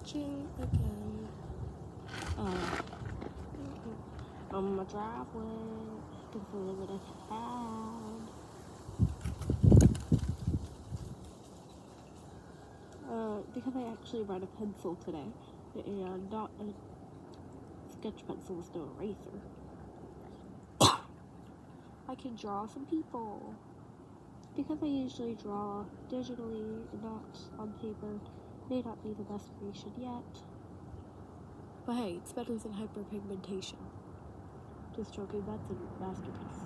watching again. On my driveway, the feeling that I had. Because I actually brought a pencil today, and not a sketch pencil with no eraser. I can draw some people. Because I usually draw digitally, not on paper, may not be the best creation yet. But hey, it's better than hyperpigmentation. Just joking, that's a masterpiece.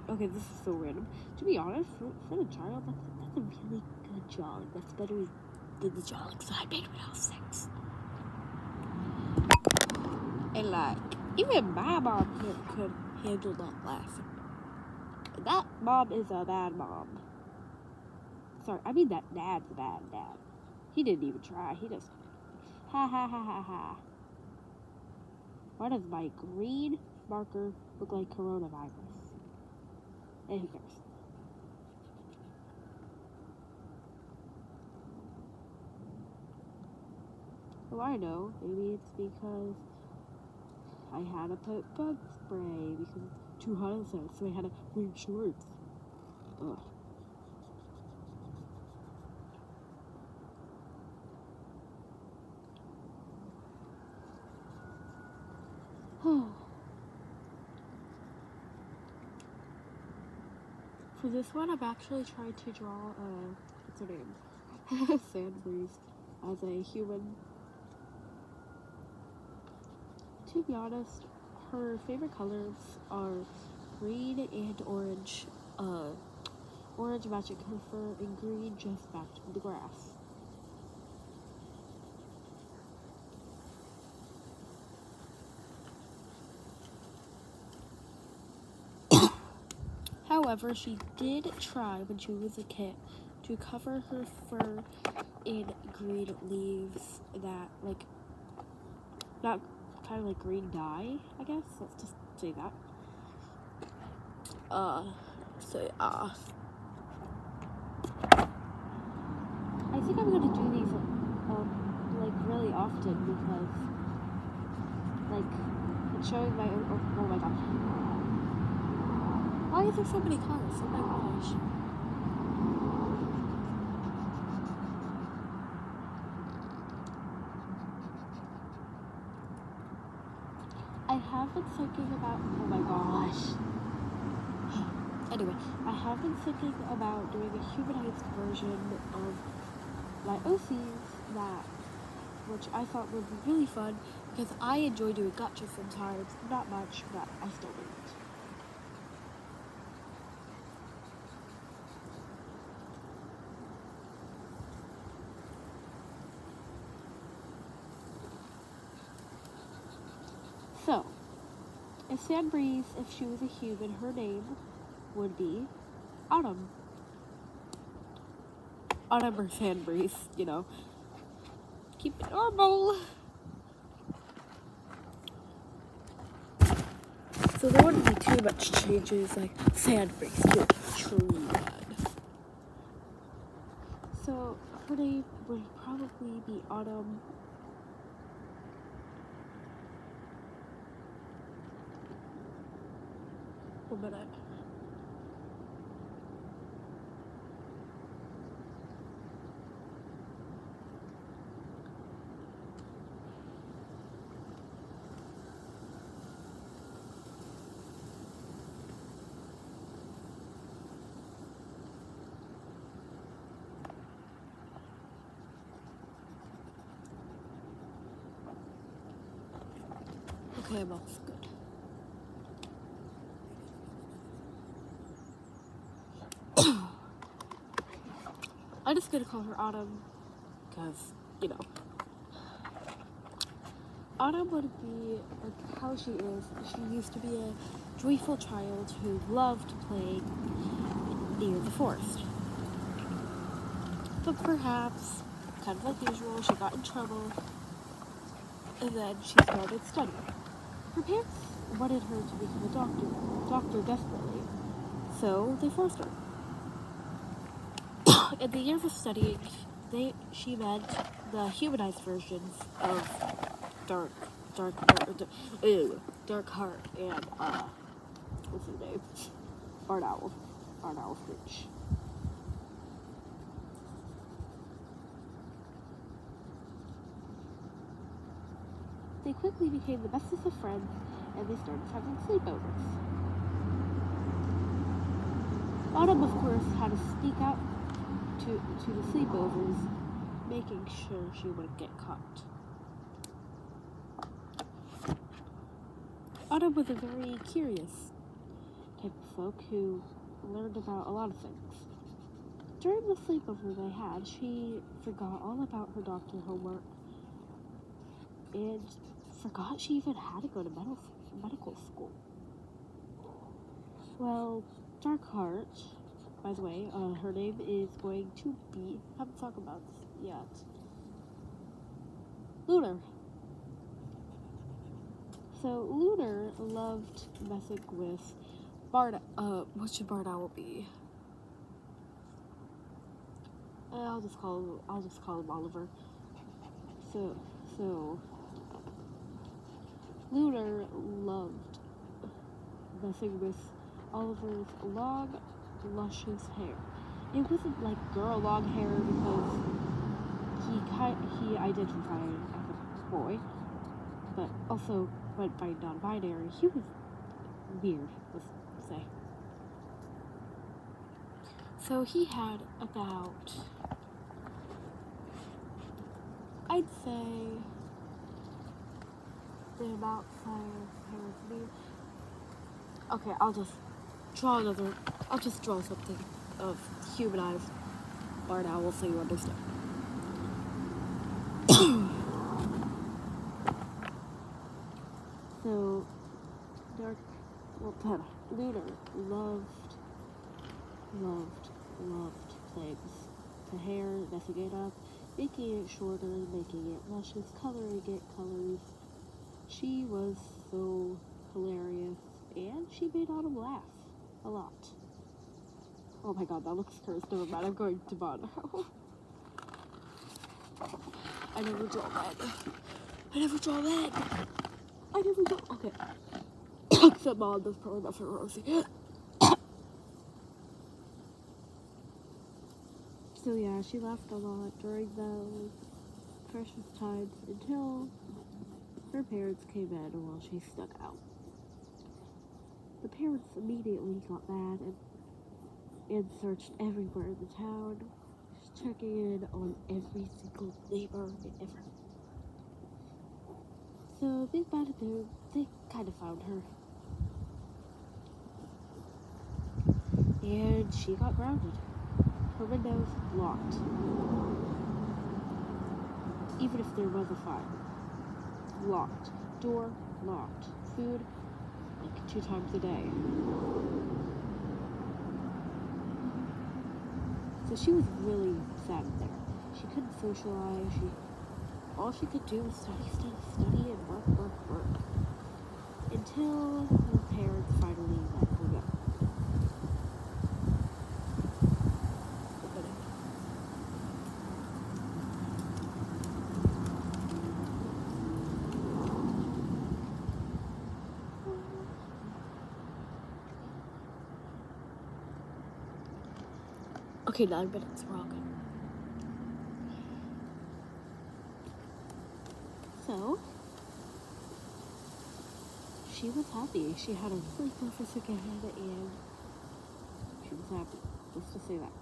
Okay, this is so random. To be honest, for the child, that's a really good drawing. That's better than the drawings that I made when I was 6. And like, even my mom could handle not laughing. That mom is a bad mom. Sorry, I mean that dad's a bad dad. He didn't even try. He just, ha ha ha ha ha. Why does my green marker look like coronavirus? And who cares? Oh, I know. Maybe it's because I had to put bug spray because it's too hot outside, so I had to wear shorts. Ugh. For this one, I've actually tried to draw, what's her name? Sandbreeze as a human. To be honest, her favorite colors are green and orange. Orange matching her fur and green just matching the grass. However, she did try when she was a kid to cover her fur in green leaves that, like, not kind of like green dye, I guess. Let's just say that. I think I'm gonna do these, like, really often because, like, it's showing my, oh my gosh. Why is there so many cars? Oh my gosh. I have been thinking about, oh my gosh. Anyway, I have been thinking about doing a humanized version of my OCs which I thought would be really fun because I enjoy doing gotchas sometimes. Not much, but I still do it. So, if Sandbreeze, if she was a human, her name would be Autumn. Autumn or Sandbreeze, you know. Keep it normal. So there wouldn't be too much changes like Sandbreeze to True Blood. So her name would probably be Autumn. One minute. Okay, I'm almost good. I'm just gonna call her Autumn because, you know. Autumn would be like how she is. She used to be a joyful child who loved playing near the forest. But perhaps, kind of like usual, she got in trouble and then she started studying. Her parents wanted her to become a doctor desperately. So they forced her. In the years of studying, she met the humanized versions of Darkheart and what's his name? Barn Owl Screech. They quickly became the bestest of friends, and they started having sleepovers. Autumn, of course, had to sneak out to the sleepovers, making sure she wouldn't get caught. Autumn was a very curious type of folk who learned about a lot of things. During the sleepover they had, she forgot all about her doctor homework and forgot she even had to go to medical school. Well, Darkheart, by the way, her name is going to be, haven't talked about this yet, Lunar. So Lunar loved messing with what should Barn Owl be? I'll just call him Oliver. So Lunar loved messing with Oliver's long, luscious hair. It wasn't like girl long hair because he identified as a boy, but also went by non-binary. He was weird, let's say. So he had about, I'd say, the amount size hair of me. Okay, I'll just draw something of humanized Barn Owl so you understand. So, Lunar loved things. The hair, messing it up, making it shorter, making it luscious, coloring it colors. She was so hilarious, and she made Autumn laugh a lot. Oh my god, that looks cursed. Never mind, I'm going to Barn Owl. I never draw that. Okay. Except Mom, that's probably not for Rosie. So yeah, she laughed a lot during those precious times until her parents came in while she snuck out. The parents immediately got mad and searched everywhere in the town, checking in on every single neighbor ever. So Big Bad and Boom, they kind of found her. And she got grounded. Her windows locked. Even if there was a fire. Locked. Door locked. Food, like 2 times a day. So she was really sad there. She couldn't socialize. All she could do was study, and work. Until her parents finally let her go. Okay, 9 minutes, we're all good. So, she was happy. She had her sleepovers again, and she was happy. Let's just say that.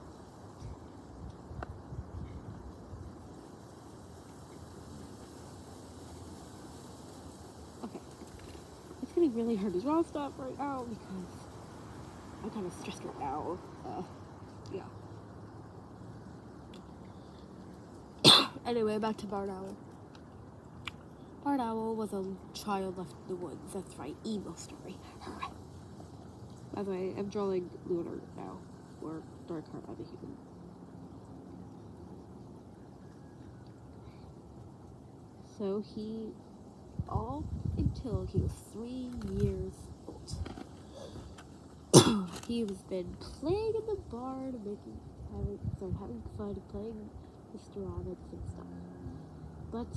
Okay. It's getting really hard to draw stuff right now because I'm kind of stressed right now. Yeah. Anyway, back to Barn Owl. Barn Owl was a child left in the woods. That's right, emo story. By the way, I'm drawing Lunar now, or Darkheart by the human. So all until he was 3 years old. he's been playing in the barn, having fun, playing with ceramics and stuff. But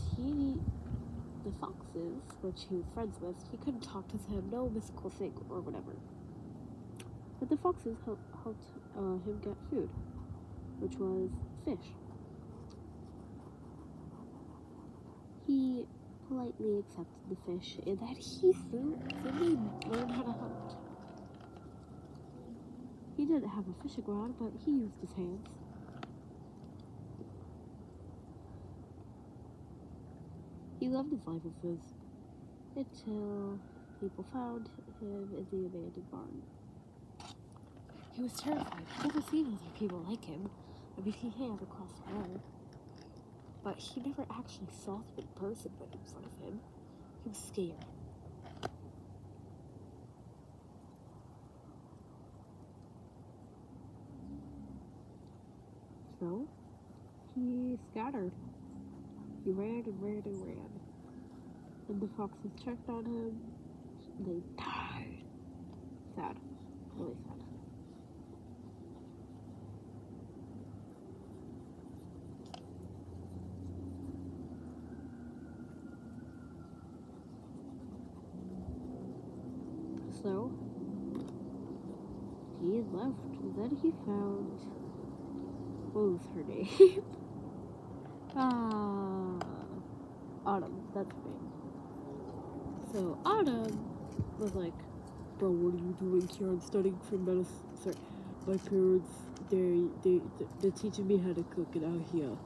the foxes, which he was friends with, he couldn't talk to them, no mystical thing or whatever. But the foxes helped him get food, which was fish. He politely accepted the fish, and then he soon learned how to hunt. He didn't have a fishing rod, but he used his hands. He loved his life of this until people found him in the abandoned barn. He was terrified. He'd never seen other people like him. I mean, he had across the road. But he never actually saw them in person right in front of him. He was scared. So, he scattered. He ran and ran and ran. And the foxes checked on him. They died. Sad. Really sad. So, he left. Then he found... what was her name? Autumn. That's her name. So, Autumn was like, bro, what are you doing here? I'm studying for medicine. Sorry, my parents, they're teaching me how to cook it out here.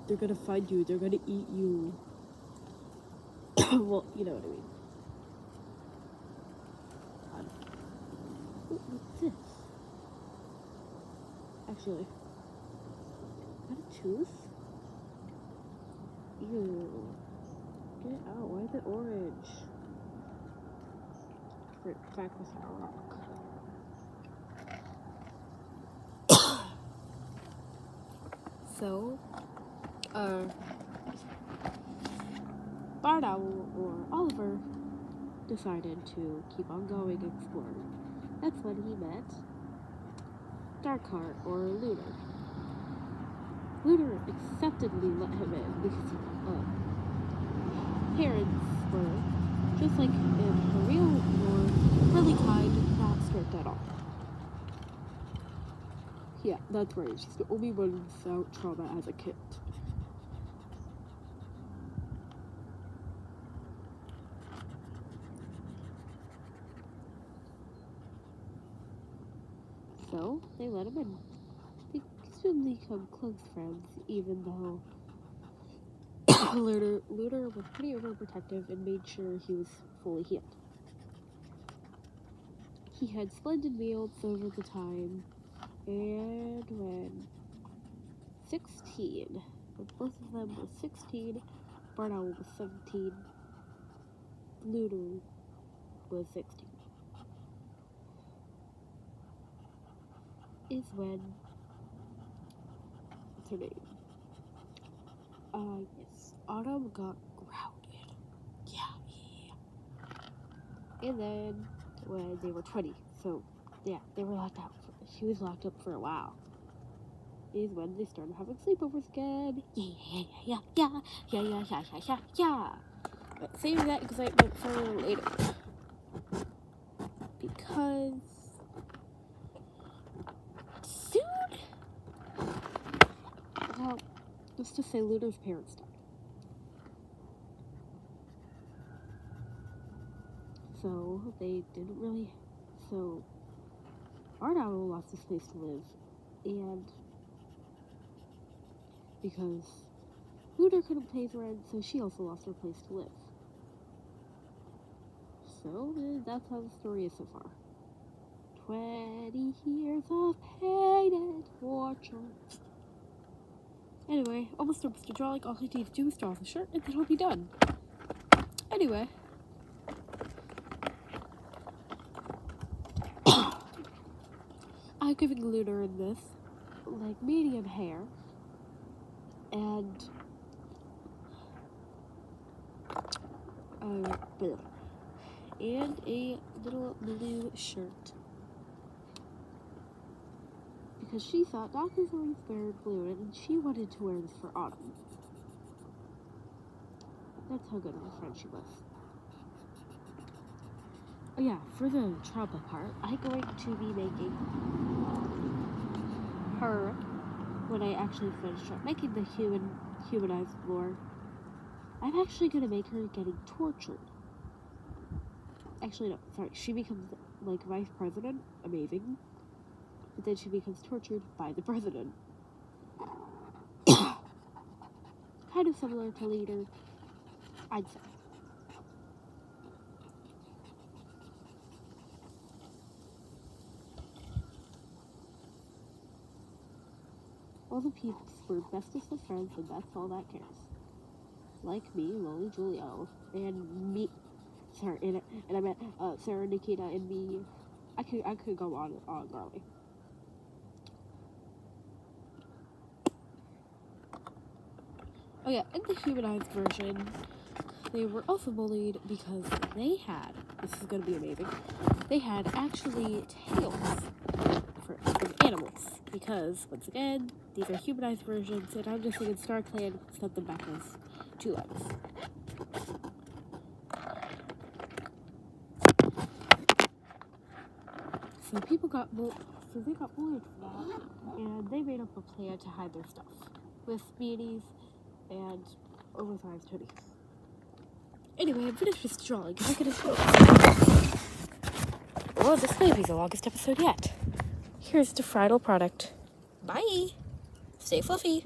They're gonna find you. They're gonna eat you. Well, you know what I mean. What's this? Actually, is that a tooth? Ew. Get it out. Why is it orange? Back with that rock. So, Barn Owl, or Oliver, decided to keep on going exploring. That's when he met Darkheart, or Lunar. Lunar acceptedly let him in because parents were, just like in the real world, really kind, not strict at all. Yeah, that's right. She's the only one without trauma as a kid. So, they let him in. They soon become close friends, even though Lunar was pretty overprotective and made sure he was fully healed. He had splendid meals over the time, and when both of them were 16, Barn Owl was 17, Lunar was 16. Is when, what's her name? Yes, Autumn got grounded. Yeah. And then, when they were 20, so, yeah, they were locked out. She was locked up for a while. Is when they started having sleepovers again. Yeah. But save that excitement for later. Because soon, well, let's just say Lunar's parents died. So they didn't really. So Barn Owl lost his place to live, and because Lunar couldn't pay his rent, so she also lost her place to live. So that's how the story is so far. 20 years of pain and torture. Anyway, almost done with the drawing. All I need to do is draw the shirt, and then I'll be done. Anyway. I'm giving Lunar in this, like, medium hair. And a little blue shirt. because she thought Dr. Thorne's wearing blue, and she wanted to wear this for autumn. That's how good of a friend she was. Oh yeah, for the trauma part, I'm going to be making her, when I actually finish up making the humanized lore, I'm actually going to make her getting tortured. Actually, no, sorry, she becomes, like, vice president, amazing, but then she becomes tortured by the president. Kind of similar to Leader, I'd say. All the peeps were bestest of friends, and that's all that cares. Like me, Lily Julio, and me, sorry, and I meant Sarah, Nikita, and me. I could go on growing. Oh yeah, in the humanized version, they were also bullied because they had, this is going to be amazing, they had actually tails of animals. Because, once again, these are humanized versions, and I'm just thinking StarClan set them back as 2 legs. So people got bullied for that, and they made up a plan to hide their stuff with beanies and oversized hoodies. Anyway, I'm finished with drawing. I'm gonna show. Well, this may be the longest episode yet. Here's the final product. Bye! Stay fluffy!